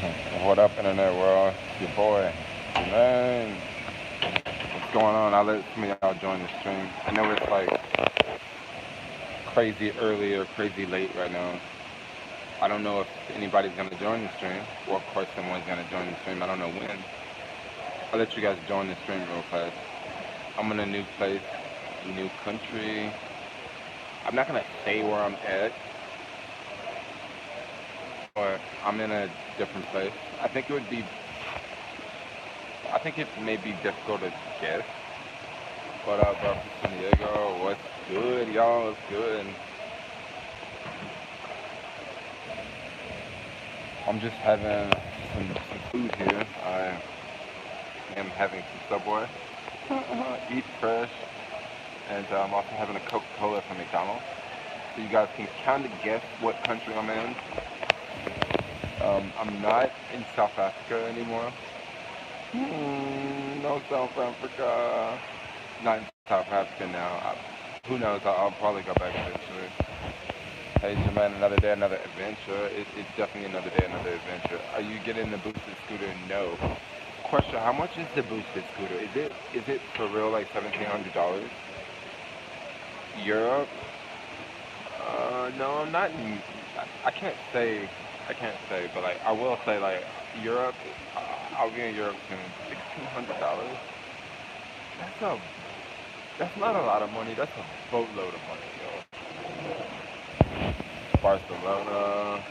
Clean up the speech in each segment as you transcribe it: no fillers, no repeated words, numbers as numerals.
What up, internet world? It's your boy, Jermaine. What's going on? I'll let some of y'all join the stream. I know it's like crazy early or crazy late right now. I don't know if anybody's gonna join the stream. Well, of course, someone's gonna join the stream. I don't know when. I'll let you guys join the stream real fast. I'm in a new place, new country. I'm not gonna say where I'm at, but I'm in a different place. I think it would be. I think it may be difficult to guess. What up, bro, from San Diego? What's good, y'all? What's good? I'm just having some food here. I am having some Subway, Eat Fresh, and I'm also having a Coca-Cola from McDonald's. So you guys can kind of guess what country I'm in. I'm not in South Africa anymore. No South Africa. Not in South Africa now. Who knows? I'll probably go back eventually. Hey, Jermaine, another day, another adventure. It's definitely another day, another adventure. Are you getting the boosted scooter? No. Question: how much is the boosted scooter? Is it for real like $1,700? Europe? No, I'm not in. I can't say. I can't say, but like I will say like Europe. I'll be in Europe soon. $1,600. That's a. That's not a lot of money. That's a boatload of money, yo. Barcelona,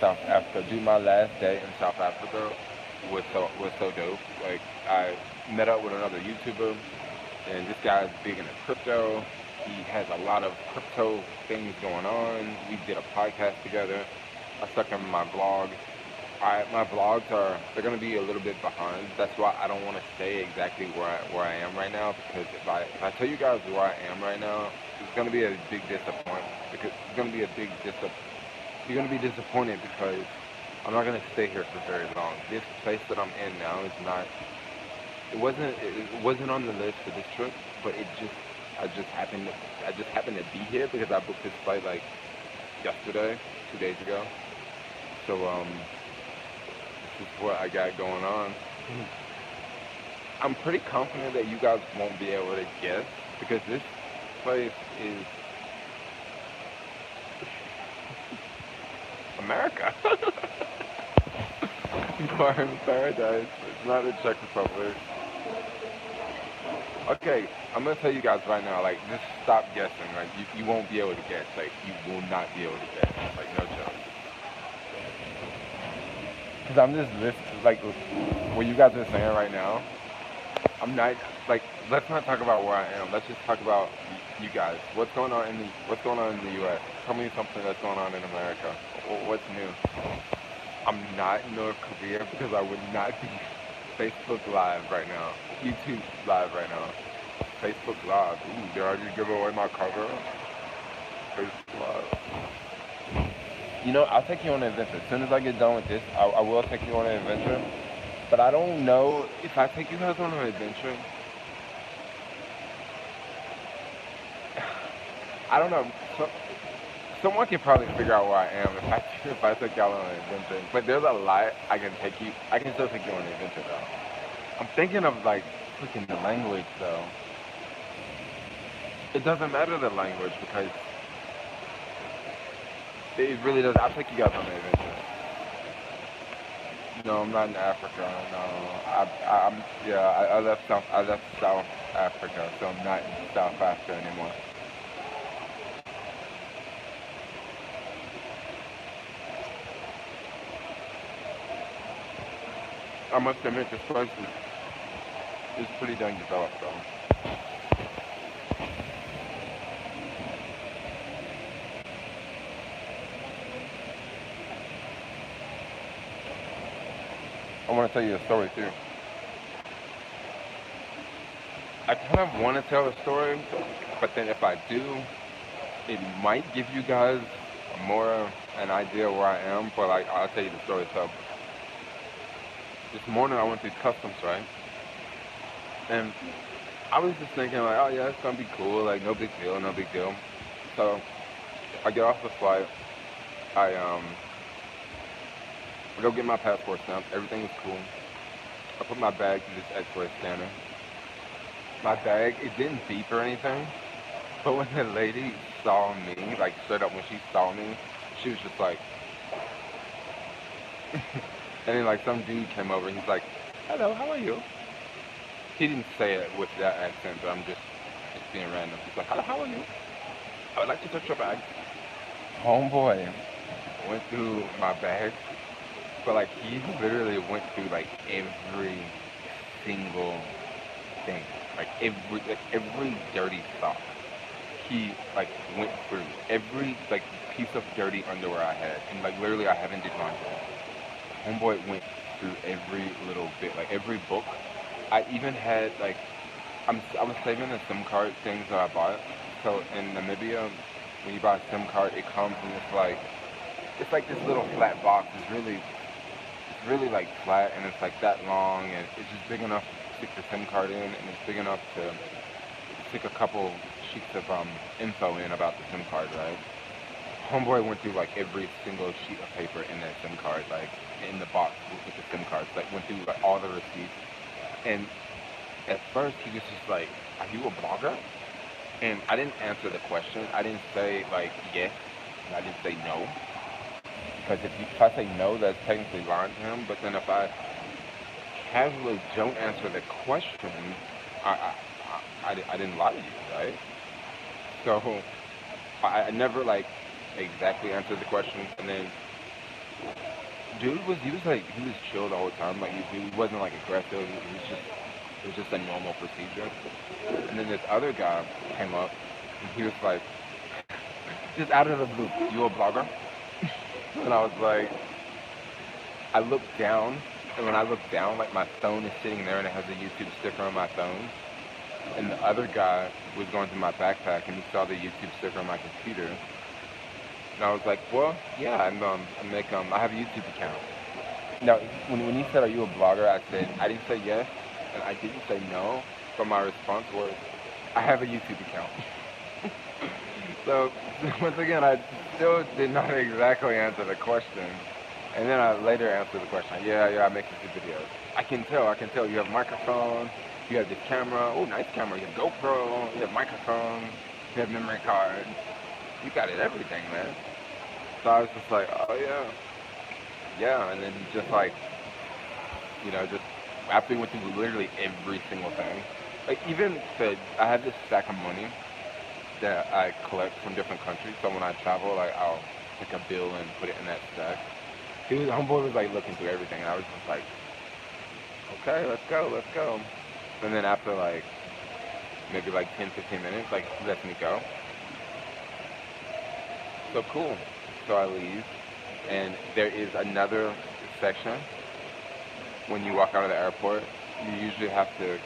South Africa. Dude, my last day in South Africa was so dope. Like I met up with another YouTuber, and this guy's big into crypto. He has a lot of crypto things going on. We did a podcast together. I stuck him in my vlog. My vlogs they're gonna be a little bit behind. That's why I don't want to say exactly where I am right now, because if I tell you guys where I am right now, it's gonna be a big disappointment. Because it's gonna be a big You're gonna be disappointed because I'm not gonna stay here for very long. This place that I'm in now is not. It wasn't on the list for this trip, but I just happened to be here because I booked this flight like yesterday, 2 days ago. So this is what I got going on. I'm pretty confident that you guys won't be able to guess because this place is America. You are in paradise. It's not the Czech Republic. Okay, I'm gonna tell you guys right now, like, just stop guessing. Like, you won't be able to guess. Like, you will not be able to guess. Like, no joke. Because I'm just listening, like, what you guys are saying right now. I'm not, like, let's not talk about where I am. Let's just talk about you guys. What's going on in the U.S.? Tell me something that's going on in America. What's new? I'm not in North Korea because I would not be Facebook Live right now. YouTube Live right now. Facebook Live. Ooh, did I just give away my cover? Facebook Live. I'll take you on an adventure. As soon as I get done with this, I will take you on an adventure. But I don't know if I take you guys on an adventure. I don't know. Someone can probably figure out where I am if I take y'all on an adventure. But there's a lot I can take you. I can still take you on an adventure though. I'm thinking of like freaking the language though. It doesn't matter the language because it really does. I'll take you guys on an adventure. No, I'm not in Africa. No, I'm yeah. I left South Africa, so I'm not in South Africa anymore. I must admit, this place is pretty dang developed though. I want to tell you a story too. I kind of want to tell a story, but then if I do, it might give you guys more an idea where I am. But like, I'll tell you the story. So this morning I went through customs, right? And I was just thinking like, oh yeah, it's gonna be cool. Like, no big deal, no big deal. So I get off the flight. I I go get my passport stamped. Everything was cool. I put my bag through this X-ray scanner. My bag, it didn't beep or anything, but when the lady saw me, like straight up when she saw me, she was just like, and then like some dude came over and he's like, "Hello, how are you?" He didn't say it with that accent, but I'm just being random. He's like, "Hello, how are you? I would like to touch your bag." Homeboy went through my bag, but like he literally went through like every single thing, like every dirty sock. He like went through every like piece of dirty underwear I had, and like literally I haven't did laundry. Homeboy went through every little bit, like every book. I even had like I was saving the SIM card things that I bought. So in Namibia, when you buy a SIM card, it comes in this like it's like this little flat box. It's really like flat and it's like that long and it's just big enough to stick the SIM card in and it's big enough to stick a couple sheets of info in about the SIM card, right? Homeboy went through like every single sheet of paper in that SIM card, like in the box with the SIM cards, like went through like all the receipts. And at first he was just like, "Are you a blogger?" And I didn't answer the question. I didn't say like yes, and I didn't say no. Because if I say no, that's technically lying to him. But then if I casually don't answer the question, I didn't lie to you, right? So I never like exactly answered the question. And then dude was he was like he was chill the whole time. Like he wasn't like aggressive. It was just a normal procedure. And then this other guy came up and he was like, just out of the blue, "You a blogger?" And I was like, I looked down, and when I looked down, like my phone is sitting there and it has a YouTube sticker on my phone. And the other guy was going through my backpack and he saw the YouTube sticker on my computer. And I was like, "Well, yeah, I have a YouTube account." Now, when he said, "Are you a blogger?" I said, I didn't say yes, and I didn't say no, but my response was, "I have a YouTube account." So, once again, I still did not exactly answer the question. And then I later answered the question. Yeah, I make YouTube videos. I can tell. You have a microphone, you have this camera. Oh, nice camera. You have GoPro, you have microphone, you have memory card. You got it, everything, man. So I was just like, "Oh, yeah. Yeah." And then just like, just after we went through literally every single thing. Like even I have this stack of money that I collect from different countries. So when I travel, like I'll take a bill and put it in that stack. Homeboy was like looking through everything, and I was just like, "Okay, let's go, let's go." And then after like maybe like 10, 15 minutes, like he lets me go. So cool. So I leave, and there is another section when you walk out of the airport. You usually have to.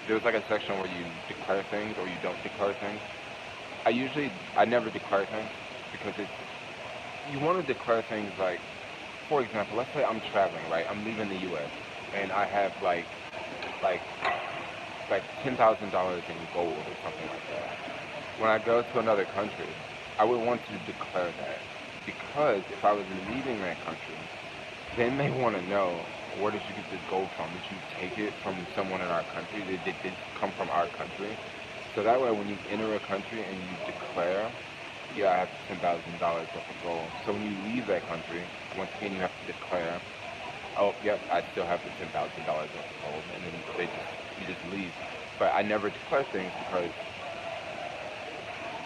There's like a section where you declare things or you don't declare things. I never declare things because you want to declare things like, for example, let's say I'm traveling, right? I'm leaving the U.S. and I have like like $10,000 in gold or something like that. When I go to another country, I would want to declare that because if I was leaving that country, they may want to know, where did you get this gold from? Did you take it from someone in our country? Did it come from our country? So that way, when you enter a country and you declare, "Yeah, I have $10,000 worth of gold." So when you leave that country, once again, you have to declare, "Oh, yep, I still have the $10,000 worth of gold," and then you just leave. But I never declare things because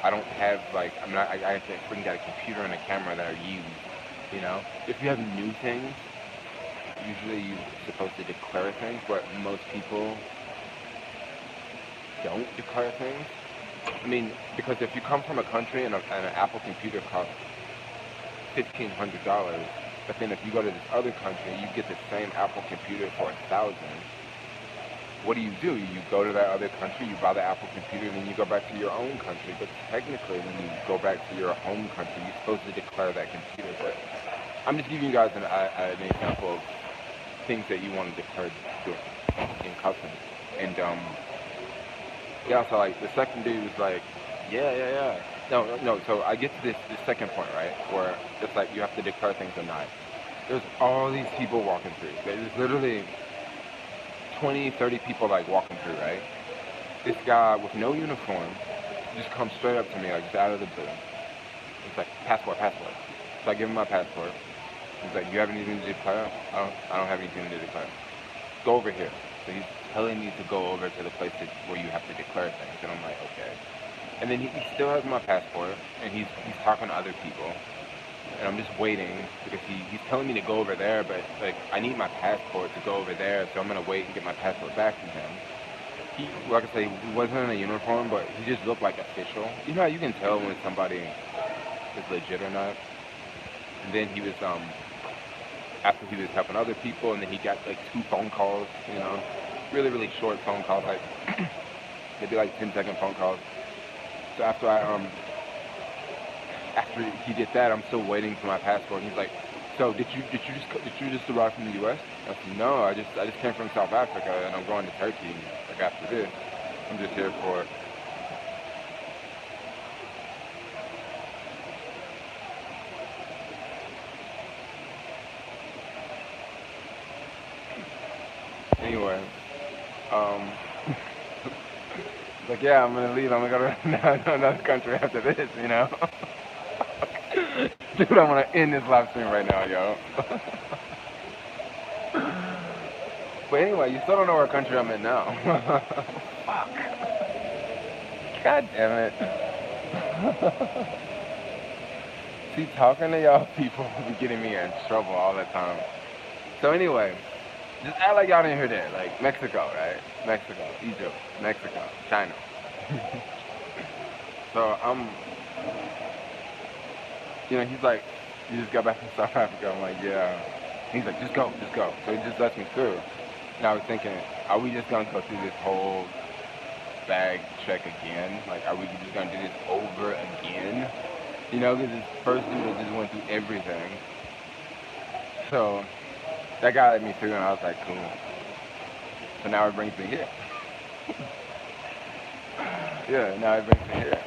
I don't have like I have to freaking got a computer and a camera that are used. If you have new things, usually you're supposed to declare things, but most people don't declare things. I mean, because if you come from a country and an Apple computer costs $1,500, but then if you go to this other country, you get the same Apple computer for 1,000. What do? You go to that other country, you buy the Apple computer, and then you go back to your own country. But technically, when you go back to your home country, you're supposed to declare that computer. But I'm just giving you guys an example of things that you want to declare in customs. And yeah, so like the second dude was like, yeah. No. So I get to this second point, right, where it's like you have to declare things or not. There's all these people walking through. There's literally 20, 30 people like walking through, right? This guy with no uniform just comes straight up to me, like just out of the blue. It's like, passport, passport. So I give him my passport. He's like, you have anything to declare? I don't have anything to declare. Go over here. So he's telling me to go over to the place where you have to declare things. And I'm like, okay. And then he still has my passport, and he's talking to other people. And I'm just waiting because he's telling me to go over there, but like I need my passport to go over there, so I'm gonna wait and get my passport back from him. He, like I say, he wasn't in a uniform, but he just looked like official. You know how you can tell when somebody is legit or not? And then he was after he was helping other people, and then he got like 2 phone calls, you know, really, really short phone calls, like maybe like 10-second phone calls. So after he did that, I'm still waiting for my passport. And he's like, so did you just arrive from the U.S.? I said, no, I just came from South Africa, and I'm going to Turkey. Like after this, I'm just here for. Anyway, like, yeah, I'm gonna leave. I'm gonna go to another country after this, you know. Dude, I'm gonna end this live stream right now, yo. But anyway, you still don't know what country I'm in now. Fuck. God damn it. See, talking to y'all people be getting me in trouble all the time. So anyway, just act like y'all didn't hear that. Like Mexico, right? Mexico, Egypt, Mexico, China. So he's like, you just got back from South Africa. I'm like, yeah. He's like, just go, just go. So he just lets me through. And I was thinking, are we just gonna go through this whole bag check again? Like, are we just gonna do this over again? You know, because this first dude that just went through everything. So that guy let me through, and I was like, cool. So now it brings me here. Yeah, now it brings me here.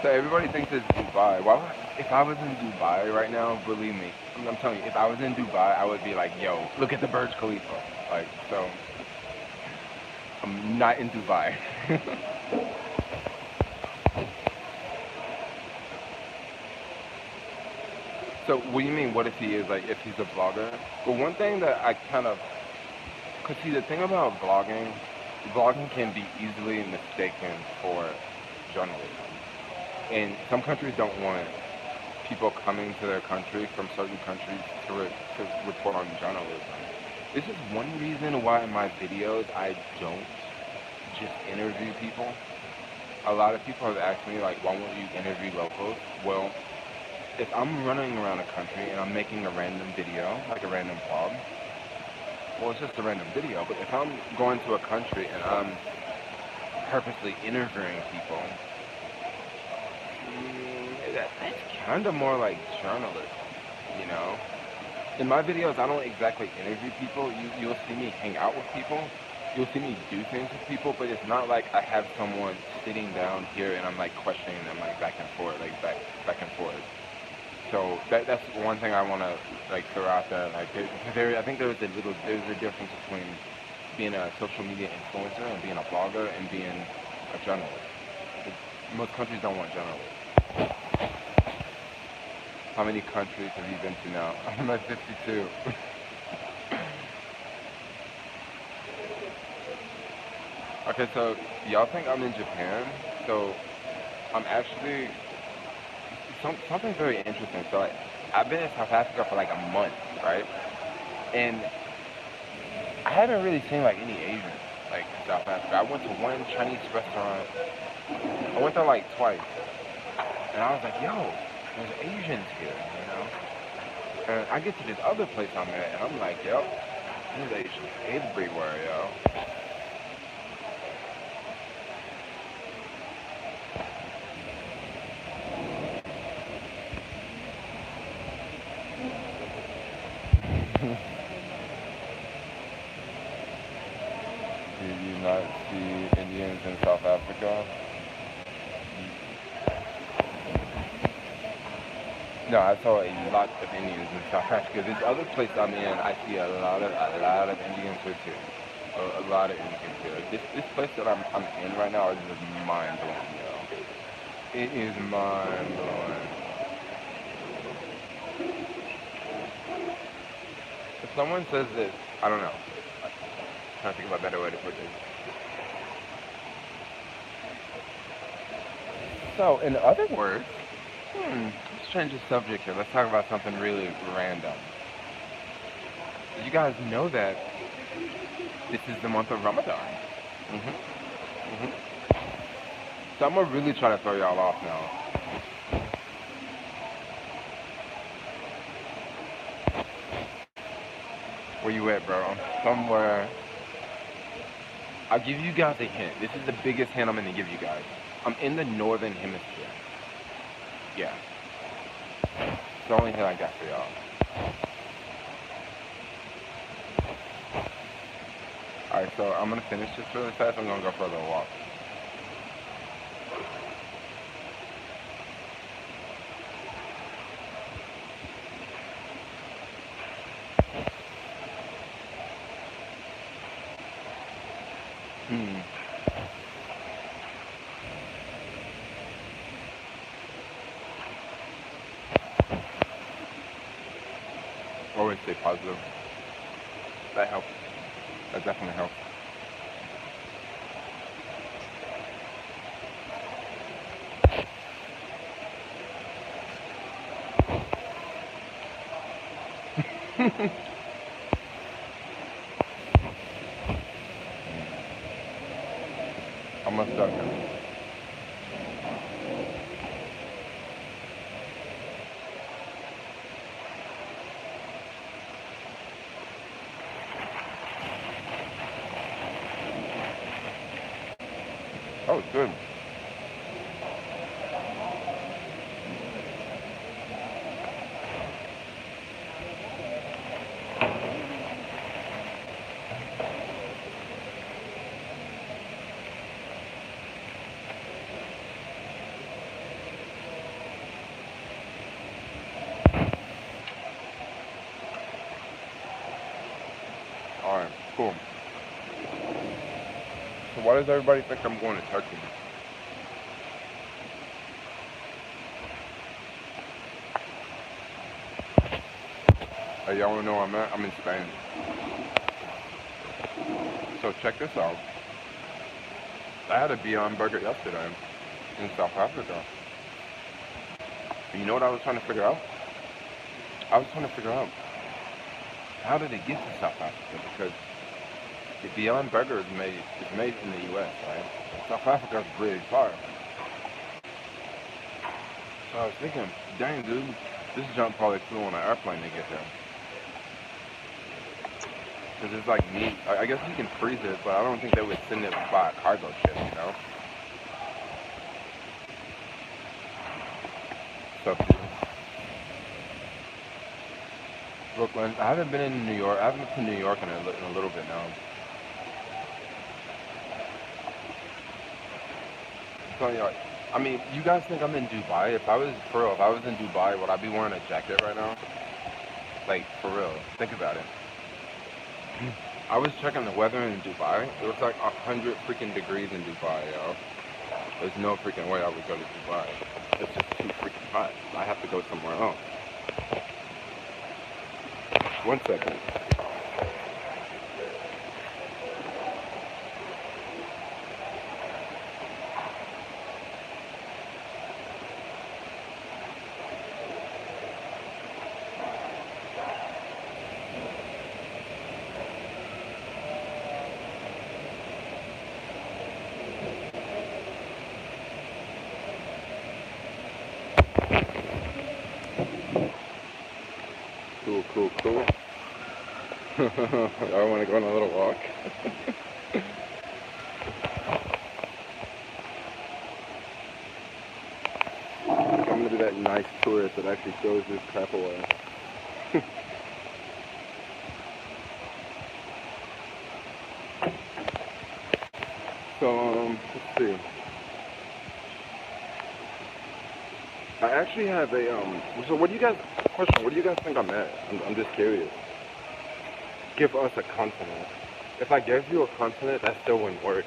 So everybody thinks it's Dubai. If I was in Dubai right now, believe me, I'm telling you, if I was in Dubai, I would be like, yo, look at the Burj Khalifa. Like, so, I'm not in Dubai. So what do you mean, what if he is, like, if he's a vlogger? Well, one thing that I kind of, because see, the thing about vlogging can be easily mistaken for journalism. And some countries don't want people coming to their country from certain countries to report on journalism. This is one reason why in my videos I don't just interview people. A lot of people have asked me, like, why won't you interview locals? Well, if I'm running around a country and I'm making a random video, like a random vlog, well, it's just a random video. But if I'm going to a country and I'm purposely interviewing people, that's kind of more like journalism, you know? In my videos, I don't exactly interview people. You'll see me hang out with people. You'll see me do things with people, but it's not like I have someone sitting down here and I'm like questioning them like back and forth, like back and forth. So that's one thing I want to like throw out there. Like I think there's a difference between being a social media influencer and being a blogger and being a journalist. Most countries don't want journalists. How many countries have you been to now? I'm at 52. Okay, so y'all think I'm in Japan? So I'm actually something very interesting. So I've been in South Africa for like a month, right? And I haven't really seen like any Asians like in South Africa. I went to one Chinese restaurant. I went there like twice, and I was like, yo, there's Asians here, you know? And I get to this other place I'm at, and I'm like, yo, there's Asians everywhere, yo. Did you not see Indians in South Africa? No, I saw a lot of Indians in South Africa. This other place I'm in, I see a lot of Indians here too. A lot of Indians here. This place that I'm in right now is just mind blowing, yo. It is mind blowing. If someone says this, I don't know. I'm trying to think of a better way to put this. So, in other words, let's change the subject here. Let's talk about something really random. Did you guys know that this is the month of Ramadan? hmm hmm So I'm gonna really try to throw y'all off now. Where you at, bro? Somewhere. I'll give you guys a hint. This is the biggest hint I'm gonna give you guys. I'm in the northern hemisphere. Yeah. It's the only hint I got for y'all. Alright, so I'm gonna finish this really fast. I'm gonna go for a little walk. Always stay positive. That helps. That definitely helps. I'm gonna start now. Oh, it's good. Alright, cool. So why does everybody think I'm going to Turkey? Hey, y'all wanna know where I'm at? I'm in Spain. So check this out. I had a Beyond Burger yesterday in South Africa. And you know what I was trying to figure out? I was trying to figure out how did it get to South Africa? Because the Beyond Burger is made in the U.S., right? South Africa is really far. So I was thinking, dang dude, this junk probably flew on an airplane to get there. Because it's like meat. I guess you can freeze it, but I don't think they would send it by a cargo ship, you know? What's up, dude? Brooklyn. I haven't been in New York. I haven't been to New York in a little bit now. So, you know, I mean, you guys think I'm in Dubai? If I was in Dubai, would I be wearing a jacket right now? Like, for real. Think about it. I was checking the weather in Dubai. It was like 100 freaking degrees in Dubai, yo. There's no freaking way I would go to Dubai. It's just too freaking hot. I have to go somewhere else. 1 second. Cool. I want to go on a little walk. I'm going to be that nice tourist that actually throws this crap away. let's see. I actually have a so what do you guys question? What do you guys think I'm at? I'm just curious. Give us a continent. If I gave you a continent, that still wouldn't work.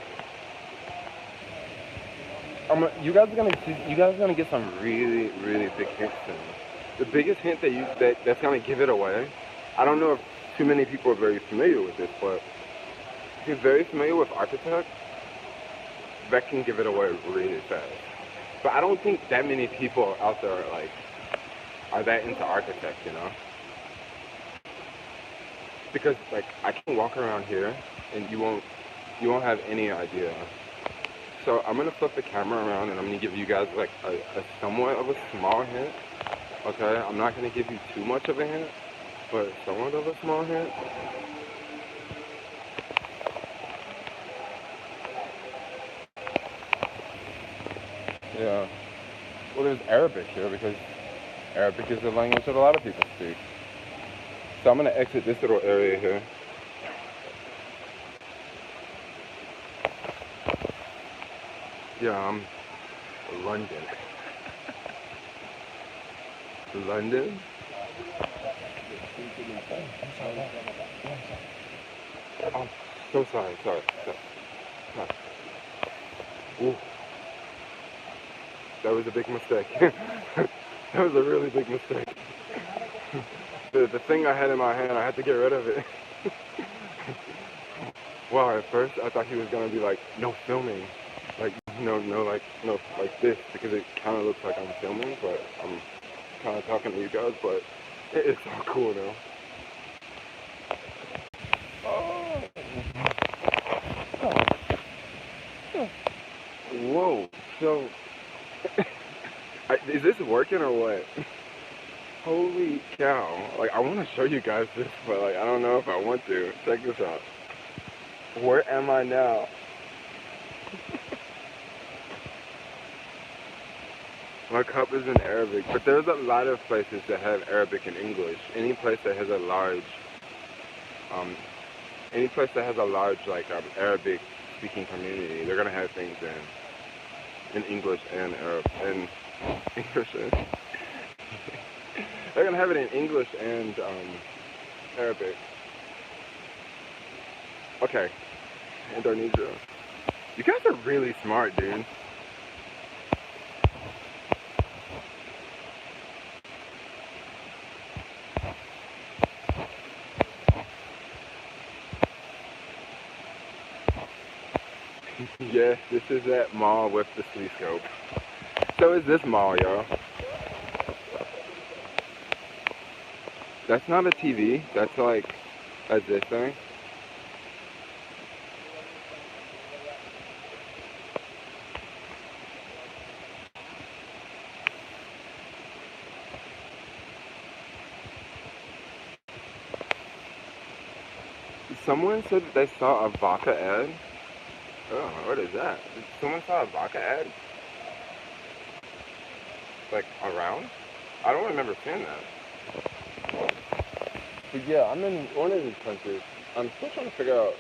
You guys are gonna get some really really big hints soon. The biggest hint that's gonna give it away. I don't know if too many people are very familiar with this, but if you're very familiar with architects, that can give it away really fast. But I don't think that many people out there are that into architects, you know? Because like I can walk around here and you won't have any idea. So I'm gonna flip the camera around and I'm gonna give you guys like a somewhat of a small hint. Okay, I'm not gonna give you too much of a hint, but somewhat of a small hint. Yeah. Well, there's Arabic here because Arabic is the language that a lot of people speak. So I'm gonna exit this little area here. Yeah, London. London? I'm so sorry. Ooh. That was a big mistake. That was a really big mistake. The thing I had in my hand, I had to get rid of it. Wow, at first I thought he was gonna be like, no filming. Like, no, like this, because it kind of looks like I'm filming, but I'm kind of talking to you guys, but it's all cool now. Whoa, so, is this working or what? Holy cow, like, I want to show you guys this, but, like, I don't know if I want to. Check this out. Where am I now? My cup is in Arabic, but there's a lot of places that have Arabic and English. Any place that has a large, like, Arabic speaking community, they're gonna have things in English and English. They're gonna have it in English and Arabic. Okay, Indonesia. You guys are really smart, dude. Yes, this is that mall with the telescope. So is this mall, y'all. That's not a TV. That's like this thing. Someone said that they saw a vodka ad. Oh, what is that? Someone saw a vodka ad? Like, around? I don't remember seeing that. But yeah, I'm in one of these countries. I'm still trying to figure out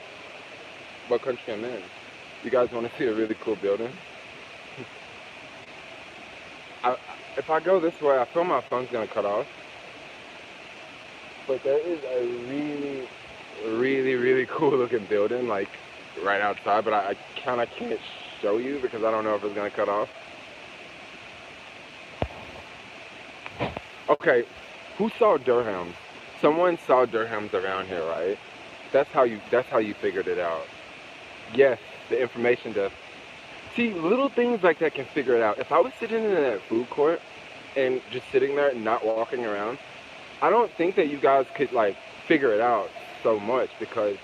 what country I'm in. You guys want to see a really cool building? If I go this way, I feel my phone's going to cut off. But there is a really cool looking building, like, right outside, but I kind of can't show you because I don't know if it's going to cut off. Okay, who saw dirhams? Someone saw dirhams around here, right? That's how you figured it out. Yes, the information desk. See, little things like that can figure it out. If I was sitting in that food court and just sitting there and not walking around, I don't think that you guys could like figure it out so much, because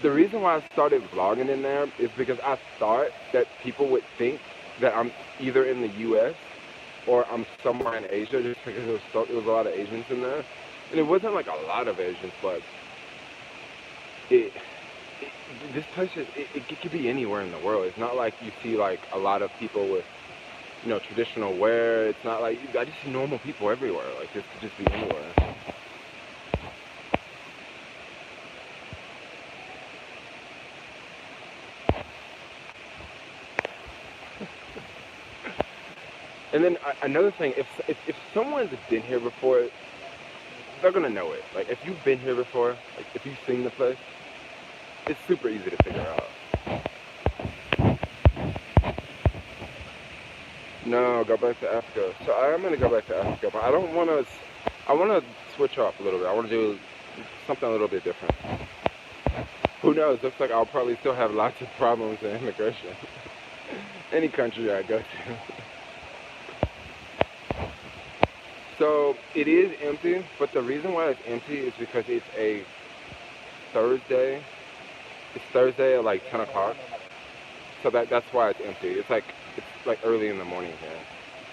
the reason why I started vlogging in there is because I thought that people would think that I'm either in the US or I'm somewhere in Asia, just because there was a lot of Asians in there. And it wasn't like a lot of Asians, but this place it could be anywhere in the world. It's not like you see like a lot of people with, you know, traditional wear. It's not like, I just see normal people everywhere. Like, this could just be anywhere. And then another thing, if someone's been here before, they're gonna know it. Like if you've been here before, like if you've seen the place, it's super easy to figure out. No, go back to Africa. So I am gonna go back to Africa, but I don't want to. I want to switch up a little bit. I want to do something a little bit different. Who knows? Looks like I'll probably still have lots of problems in immigration. Any country I go to. So it is empty, but the reason why it's empty is because it's a Thursday. It's Thursday at like 10 o'clock. So that's why it's empty. It's like early in the morning here.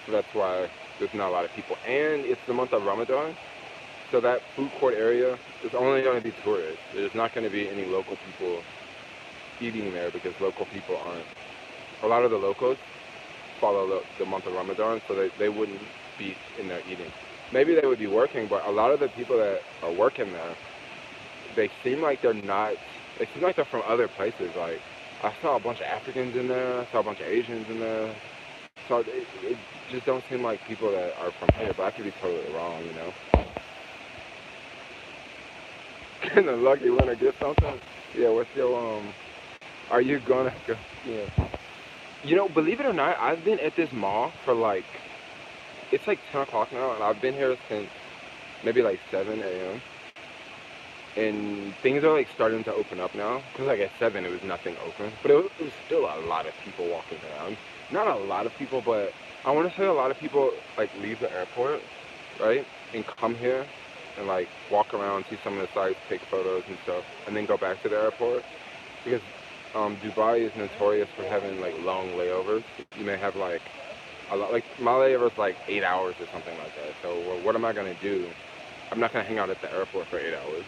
So that's why there's not a lot of people. And it's the month of Ramadan. So that food court area is only going to be tourists. There's not going to be any local people eating there because local people aren't. A lot of the locals follow the month of Ramadan, so they wouldn't be in there eating. Maybe they would be working, but a lot of the people that are working there, they seem like they're not. They seem like they're from other places. Like I saw a bunch of Africans in there. I saw a bunch of Asians in there. So it just don't seem like people that are from here. But I could be totally wrong, you know. Can the lucky winner get something? Yeah. What's your Are you gonna go? Yeah. You know, believe it or not, I've been at this mall for like, it's like 10 o'clock now, and I've been here since maybe like 7 a.m. And things are like starting to open up now, because like at 7 it was nothing open, but it was still a lot of people walking around. Not a lot of people, but I want to say a lot of people like leave the airport, right, and come here and like walk around, see some of the sites, take photos and stuff, and then go back to the airport, because Dubai is notorious for having like long layovers. You may have like a lot, like my layover is like 8 hours or something like that. So what am I gonna do? I'm not gonna hang out at the airport for 8 hours.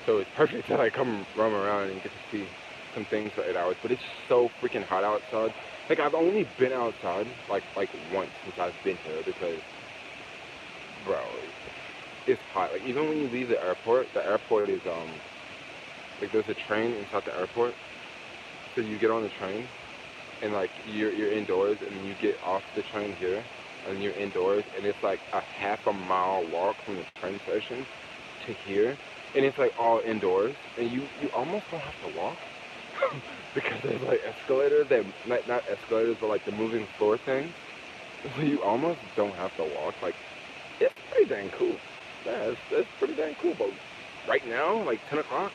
So it's perfect to like come roam around and get to see some things for 8 hours. But it's so freaking hot outside. Like I've only been outside like once since I've been here because, bro, it's hot. Like even when you leave the airport is like there's a train inside the airport, so you get on the train, and like you're indoors, and then you get off the train here, and you're indoors, and it's like a half a mile walk from the train station to here, and it's like all indoors, and you almost don't have to walk because there's like escalators that not escalators, but like the moving floor things, so you almost don't have to walk. Like it's pretty dang cool. Yeah, that's pretty dang cool. But right now, like 10 o'clock.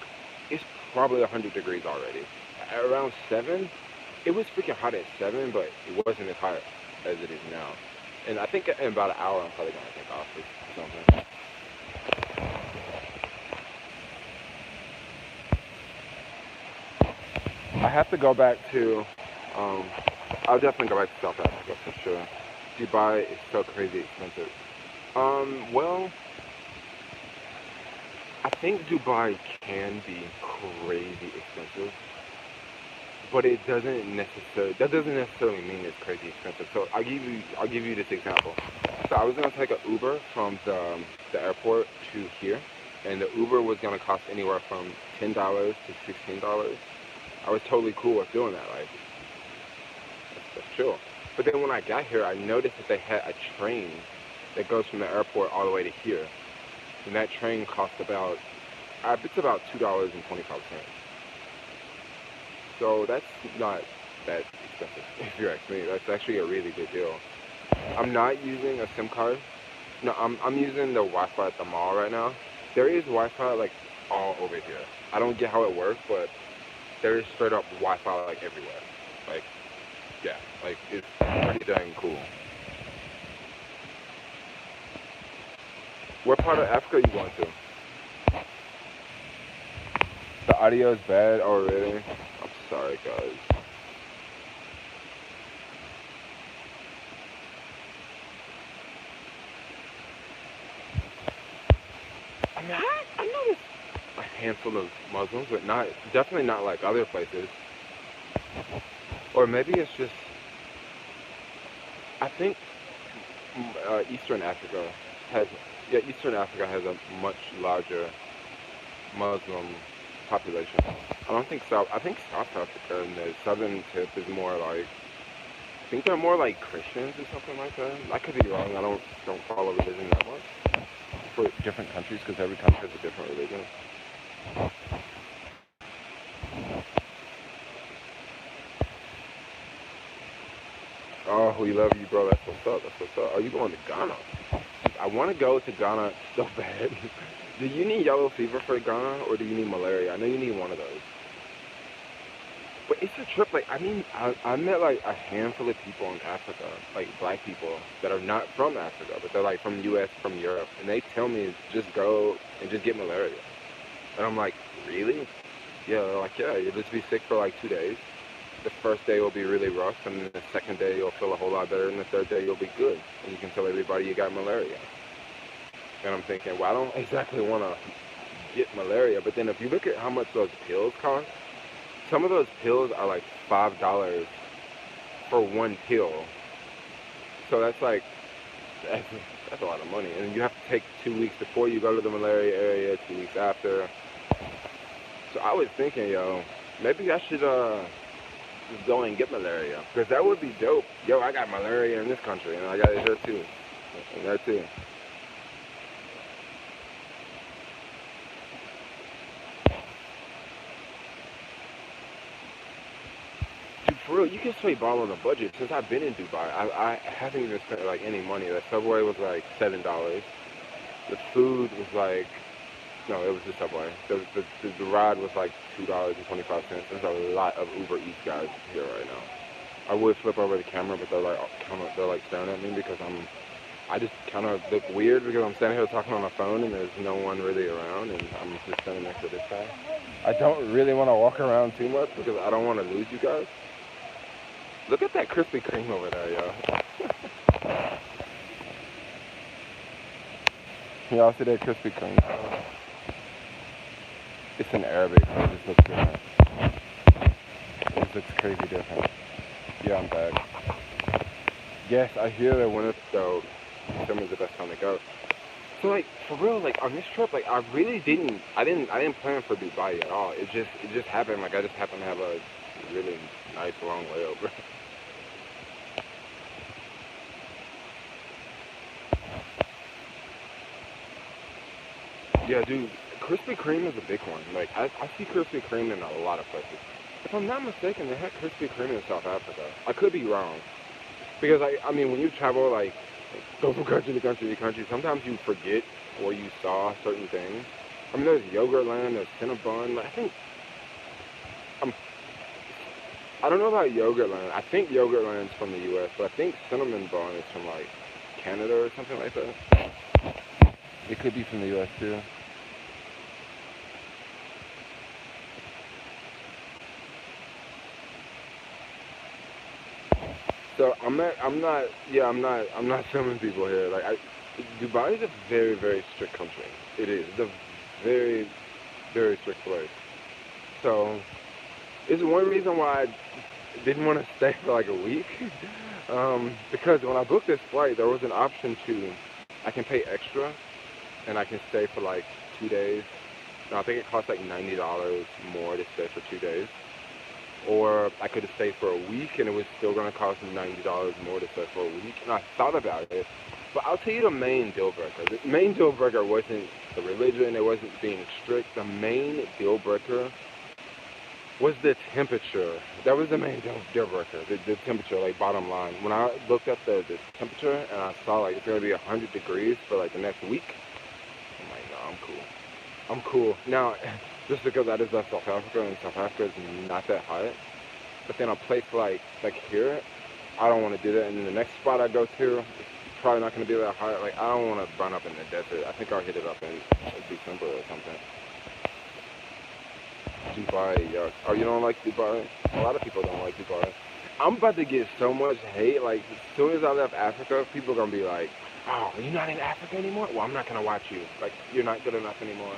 It's probably 100 degrees already. At around 7, it was freaking hot at 7, but it wasn't as hot as it is now. And I think in about an hour, I'm probably going to take off or something. I have to go back to, I'll definitely go back to South Africa for sure. Dubai is so crazy expensive. Well, I think Dubai can be crazy expensive, but that doesn't necessarily mean it's crazy expensive. So I'll give you this example. So I was gonna take an Uber from the airport to here, and the Uber was gonna cost anywhere from $10 to $16. I was totally cool with doing that. Like that's chill. But then when I got here, I noticed that they had a train that goes from the airport all the way to here. And that train costs about, it's about $2.25. So that's not that expensive, if you ask me. That's actually a really good deal. I'm not using a SIM card. No, I'm using the Wi-Fi at the mall right now. There is Wi-Fi like all over here. I don't get how it works, but there is straight up Wi-Fi like everywhere. Like, yeah, like it's pretty dang cool. What part of Africa are you going to? The audio is bad. Oh, really? I'm sorry, guys. I mean, I noticed a handful of Muslims, but definitely not like other places. Or maybe it's just, I think Eastern Africa has, Eastern Africa has a much larger Muslim population. I think South Africa and the southern tip is more like think they're more like Christians or something like that. I could be wrong. I don't follow religion that much for different countries because every country has a different religion. Oh, we love you, bro. That's what's up. That's what's up. Are you going to Ghana? I want to go to Ghana so bad. Do you need yellow fever for Ghana, or do you need malaria? I know you need one of those. But it's a trip. Like, I mean, I met like a handful of people in Africa, like black people that are not from Africa, but they're like from the U.S., from Europe, and they tell me just go and just get malaria. And I'm like, really? Yeah, they're like, yeah, you'll just be sick for like 2 days. The first day will be really rough, and then the second day you'll feel a whole lot better, and the third day you'll be good, and you can tell everybody you got malaria. And I'm thinking, well, I don't exactly want to get malaria, but then if you look at how much those pills cost, some of those pills are like $5 for one pill. So that's like, that's a lot of money, and you have to take 2 weeks before you go to the malaria area, 2 weeks after. So I was thinking, yo, maybe I should just go and get malaria, because that would be dope. Yo, I got malaria in this country, and I got it here too, and there too. Dude, for real, you can straight ball on a budget. Since I've been in Dubai, I haven't even spent like any money. The subway was like $7. The food was like, no, it was the subway. The ride was like $2.25. There's a lot of Uber Eats guys here right now. I would flip over the camera, but they're like staring at me because I just kind of look weird because I'm standing here talking on my phone and there's no one really around, and I'm just standing next to this guy. I don't really want to walk around too much because I don't want to lose you guys. Look at that Krispy Kreme over there, yo. Y'all see that Krispy Kreme? It's in Arabic, so it just looks different. It just looks crazy different. Yeah, I'm back. Yes, I hear that when it's though, summer's the best time to go. So like, for real, like on this trip, like I didn't plan for Dubai at all. It just happened. Like I just happened to have a really nice long layover. Yeah, dude, Krispy Kreme is a big one. Like I see Krispy Kreme in a lot of places. If I'm not mistaken, they had Krispy Kreme in South Africa. I could be wrong. Because I mean, when you travel, like, go from country to country to country, sometimes you forget or you saw certain things. I mean, there's Yogurtland, there's Cinnabon. Like, I don't know about Yogurtland. I think Yogurtland's from the U.S., but I think Cinnamon Bun is from, like, Canada or something like that. It could be from the U.S., too. So I'm not filming people here. Like Dubai is a very, very strict country. It is. It's a very, very strict place. So it's one reason why I didn't want to stay for like a week. Because when I booked this flight, there was an option I can pay extra, and I can stay for like 2 days. And I think it costs like $90 more to stay for 2 days. Or I could have stayed for a week and it was still going to cost me $90 more to stay for a week. And I thought about it, but I'll tell you the main deal breaker. The main deal breaker wasn't the religion, it wasn't being strict. The main deal breaker was the temperature. That was the main deal breaker, the temperature, like bottom line. When I looked at the temperature and I saw like it's going to be 100 degrees for like the next week, I'm like, no, I'm cool. I'm cool. Now, just because I just left South Africa and South Africa is not that hot, but then a place like here, I don't want to do that. And then the next spot I go to, it's probably not going to be that hot. Like I don't want to run up in the desert. I think I'll hit it up in December or something. Dubai, yo. Oh, you don't like Dubai? A lot of people don't like Dubai. I'm about to get so much hate. Like as soon as I left Africa, people are gonna be like, "Oh, you're not in Africa anymore? Well, I'm not gonna watch you. Like you're not good enough anymore."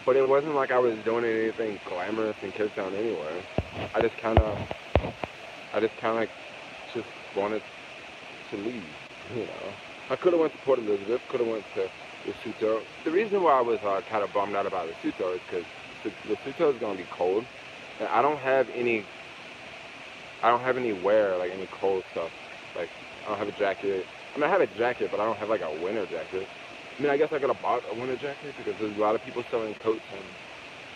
But it wasn't like I was doing anything glamorous in Cape Town anyway. I just kind of just wanted to leave, you know. I could have went to Port Elizabeth, could have went to Lesotho. The reason why I was kind of bummed out about Lesotho is because Lesotho is going to be cold, and I don't have any I don't have any wear, like any cold stuff. Like I don't have a jacket. I mean, I have a jacket, but I don't have like a winter jacket. I mean, I guess I could have bought a winter jacket because there's a lot of people selling coats in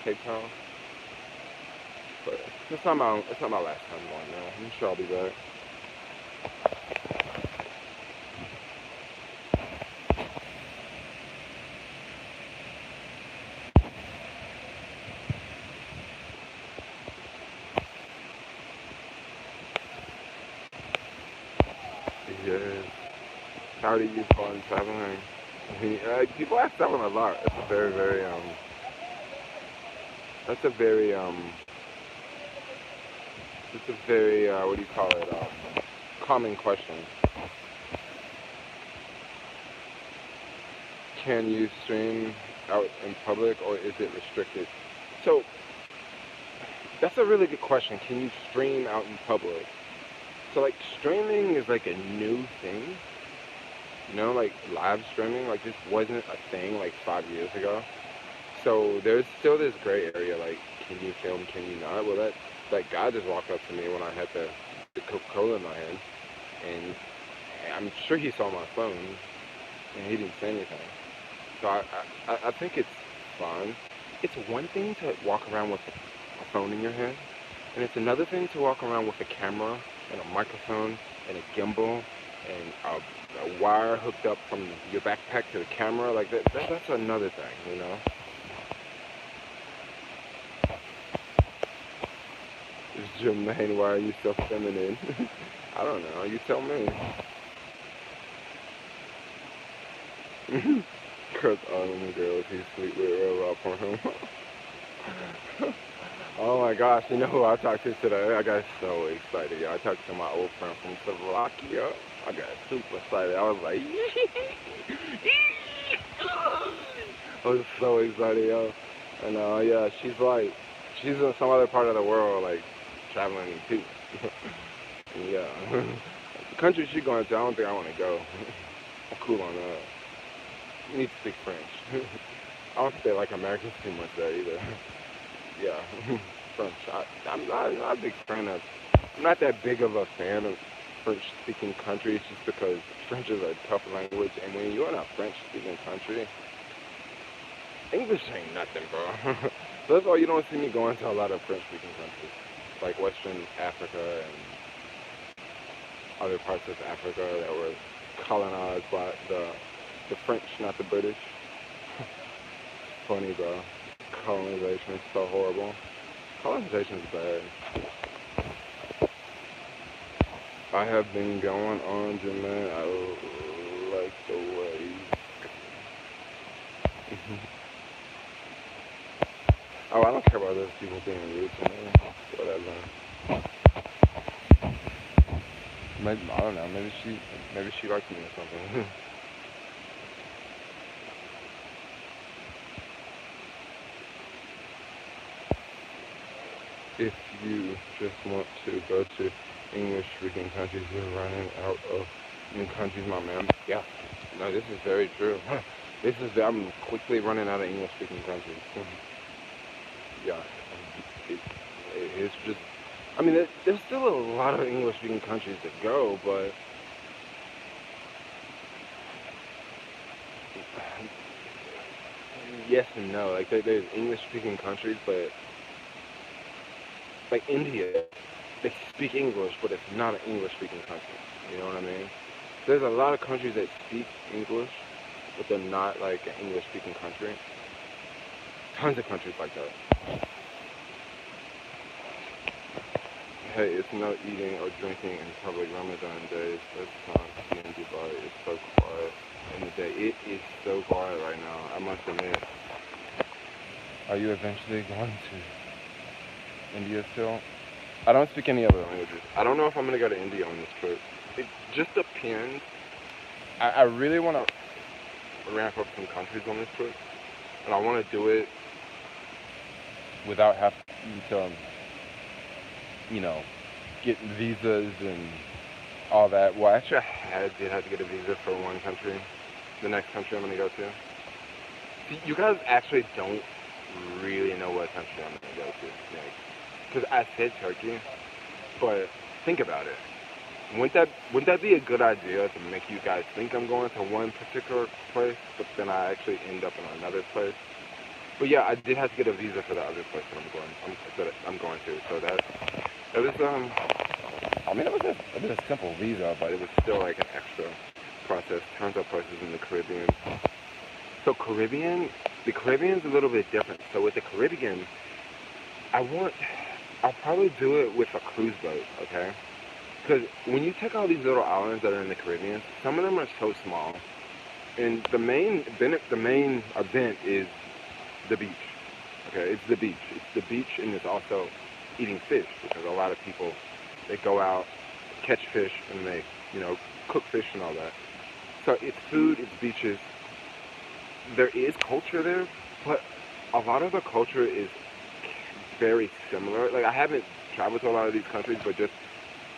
Cape Town. But it's not my last time going there. I'm sure I'll be back. Yes. How do you fun traveling? People ask that one a lot. It's a very, very that's a very it's a very what do you call it? Common question. Can you stream out in public or is it restricted? So that's a really good question. Can you stream out in public? So like streaming is like a new thing. You know, like live streaming, like this wasn't a thing like 5 years ago. So there's still this gray area, like can you film, can you not? Well, that guy just walked up to me when I had the Coca-Cola in my hand, and I'm sure he saw my phone, and he didn't say anything. So I think it's fine. It's one thing to walk around with a phone in your hand, and it's another thing to walk around with a camera and a microphone and a gimbal and a wire hooked up from your backpack to the camera. Like that's another thing, you know. Jermaine, why are you so feminine? I don't know. You tell me. Because all the girls he sleep with are up on him. Oh my gosh, you know who I talked to today? I got so excited. Yeah, I talked to my old friend from Slovakia. I got super excited. I was like, I was so excited, yo. And yeah, she's in some other part of the world, like traveling too. Yeah. The country she's going to, I don't think I want to go. I'm cool on that. You need to speak French. I don't think they like Americans too much there either. Yeah, French. I'm not a big fan of. I'm not that big of a fan of French-speaking countries, just because French is a tough language, and when you're in a French-speaking country, English ain't nothing, bro. So that's why you don't see me going to a lot of French-speaking countries, like Western Africa and other parts of Africa that were colonized by the French, not the British. Funny, bro. Colonization is so horrible. Colonization is bad. I have been going on, Jermaine. I like the way. Oh, I don't care about those people being rude to me. Whatever. Maybe, I don't know. Maybe she likes me or something. If you just want to go to English-speaking countries, you're running out of new countries, my man. Yeah. No, this is very true. I'm quickly running out of English-speaking countries. Yeah. It's just, I mean, there's still a lot of English-speaking countries to go, but yes and no. Like, there's English-speaking countries, but like India, they speak English, but it's not an English-speaking country. You know what I mean? There's a lot of countries that speak English, but they're not like an English-speaking country. Tons of countries like that. Hey, it's no eating or drinking in public Ramadan days. This time in Dubai is so quiet in the day. It is so quiet right now, I must admit. Are you eventually going to India still? I don't speak any other languages. I don't know if I'm going to go to India on this trip. It just depends. I really want to ramp up some countries on this trip. And I want to do it without having to, you know, get visas and all that. Well, actually, I did have to get a visa for one country. The next country I'm going to go to. See, you guys actually don't really know what country I'm going to go to. Because I said Turkey, but think about it. Wouldn't that be a good idea to make you guys think I'm going to one particular place, but then I actually end up in another place? But yeah, I did have to get a visa for the other place that I'm going to. So that was I mean, it was a simple visa, but it was still like an extra process. Tons of places in the Caribbean. So the Caribbean's a little bit different. So with the Caribbean, I'll probably do it with a cruise boat, okay? Because when you take all these little islands that are in the Caribbean, some of them are so small, and the main event is the beach. Okay, it's the beach. It's the beach, and it's also eating fish because a lot of people they go out, catch fish, and they cook fish and all that. So it's food, it's beaches. There is culture there, but a lot of the culture is very similar. Like I haven't traveled to a lot of these countries, but just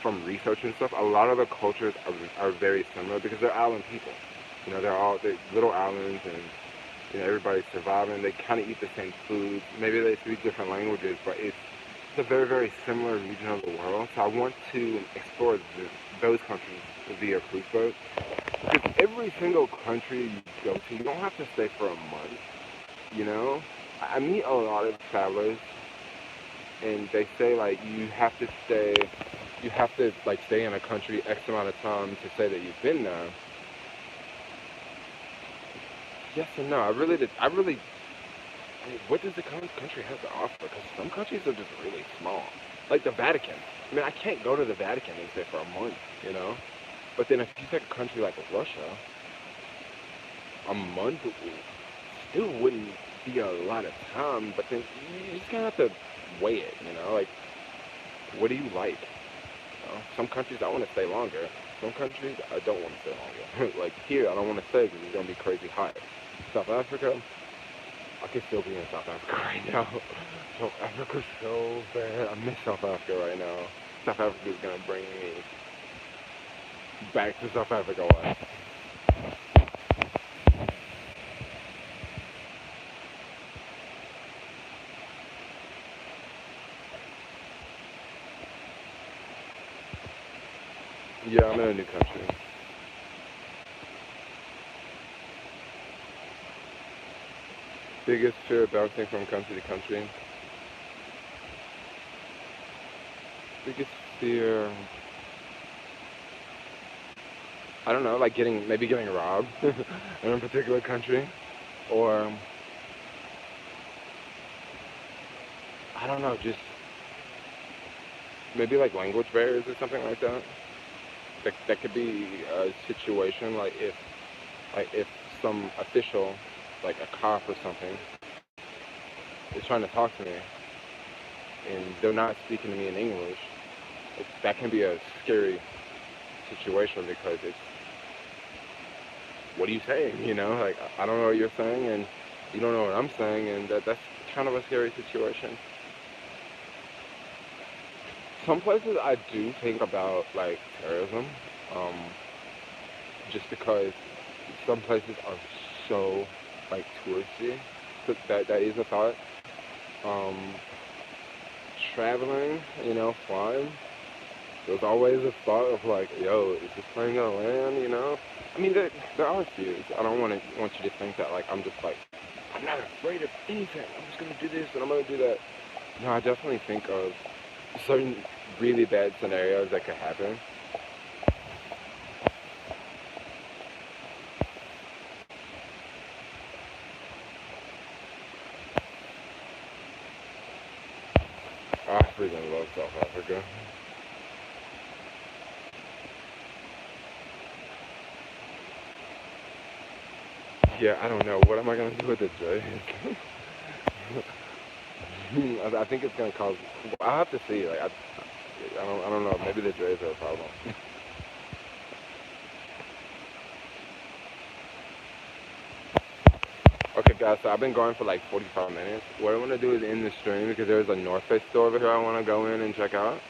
from research and stuff, a lot of the cultures are very similar because they're island people. They're little islands, and everybody's surviving. They kind of eat the same food. Maybe they speak different languages, but it's a very, very similar region of the world. So I want to explore those countries via cruise boat. Because every single country you go to, you don't have to stay for a month. I meet a lot of travelers, and they say like you have to like stay in a country X amount of time to say that you've been there. Yes and no. I mean, what does the country have to offer? Because some countries are just really small. Like the Vatican. I mean, I can't go to the Vatican and stay for a month. But then if you take a country like Russia, a month still wouldn't be a lot of time, but then you just kind of have to weigh it. Like, what do you like? Some countries I want to stay longer. Some countries I don't want to stay longer. Like here, I don't want to stay because it's going to be crazy hot. South Africa, I could still be in South Africa right now. South Africa's so bad. I miss South Africa right now. South Africa is going to bring me back to South Africa life. Yeah, I'm in a new country. Biggest fear bouncing from country to country. Biggest fear, I don't know, like maybe getting robbed in a particular country, or I don't know, just maybe like language barriers or something like that. That could be a situation like if some official, like a cop or something, is trying to talk to me and they're not speaking to me in English. That can be a scary situation because it's what are you saying? Like I don't know what you're saying and you don't know what I'm saying, and that's kind of a scary situation. Some places I do think about like terrorism, um, just because some places are so like touristy. So that is a thought. Um, Traveling, flying. There's always a thought of like, yo, is this plane gonna land? I mean, there are fears. I don't want you to think that like I'm just like I'm not afraid of anything. I'm just gonna do this and I'm gonna do that. No, I definitely think of certain really bad scenarios that could happen. I freaking love South Africa. Yeah, I don't know. What am I gonna do with the J? I think it's gonna cause. I'll have to see. Like I don't know. Maybe the J's are a problem. Okay, guys. So I've been going for like 45 minutes. What I want to do is end the stream because there's a North Face store over here I want to go in and check out.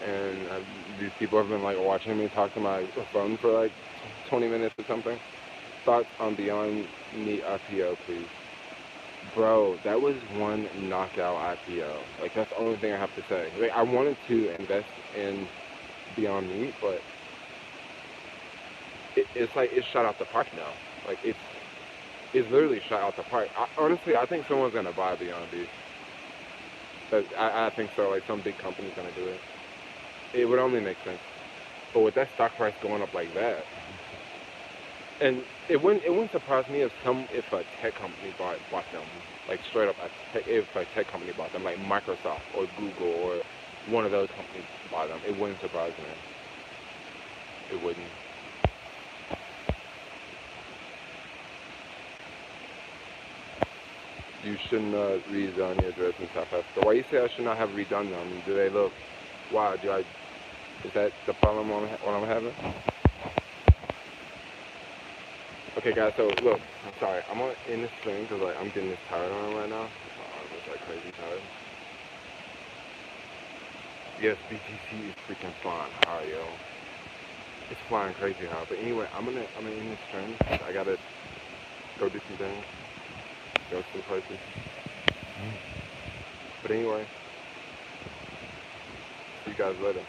And these people have been like watching me talk to my phone for like 20 minutes or something. Thoughts on Beyond Meat IPO, please. Bro, that was one knockout IPO. Like that's the only thing I have to say. Like I wanted to invest in Beyond Meat, but it's like it's shot out the park now. Like it's literally shot out the park. Honestly, I think someone's gonna buy Beyond Beef. But I think so. Like some big company's gonna do it. It would only make sense. But with that stock price going up like that, and it wouldn't surprise me if a tech company bought them, like straight up if a tech company bought them, like Microsoft or Google or one of those companies bought them. It wouldn't surprise me. It wouldn't. You shouldn't redone your dress in South Africa. Why you say I should not have redone them? Do they look? Why do I? Is that the problem what I'm having? Okay, guys. So look, I'm sorry. I'm in this thing because like I'm getting this tired on right now. I'm just like crazy tired. Yes, BTC is freaking flying high, yo. It's flying crazy high. But anyway, I'm in this trend. I gotta go do some things, go some places. But anyway, see you guys later.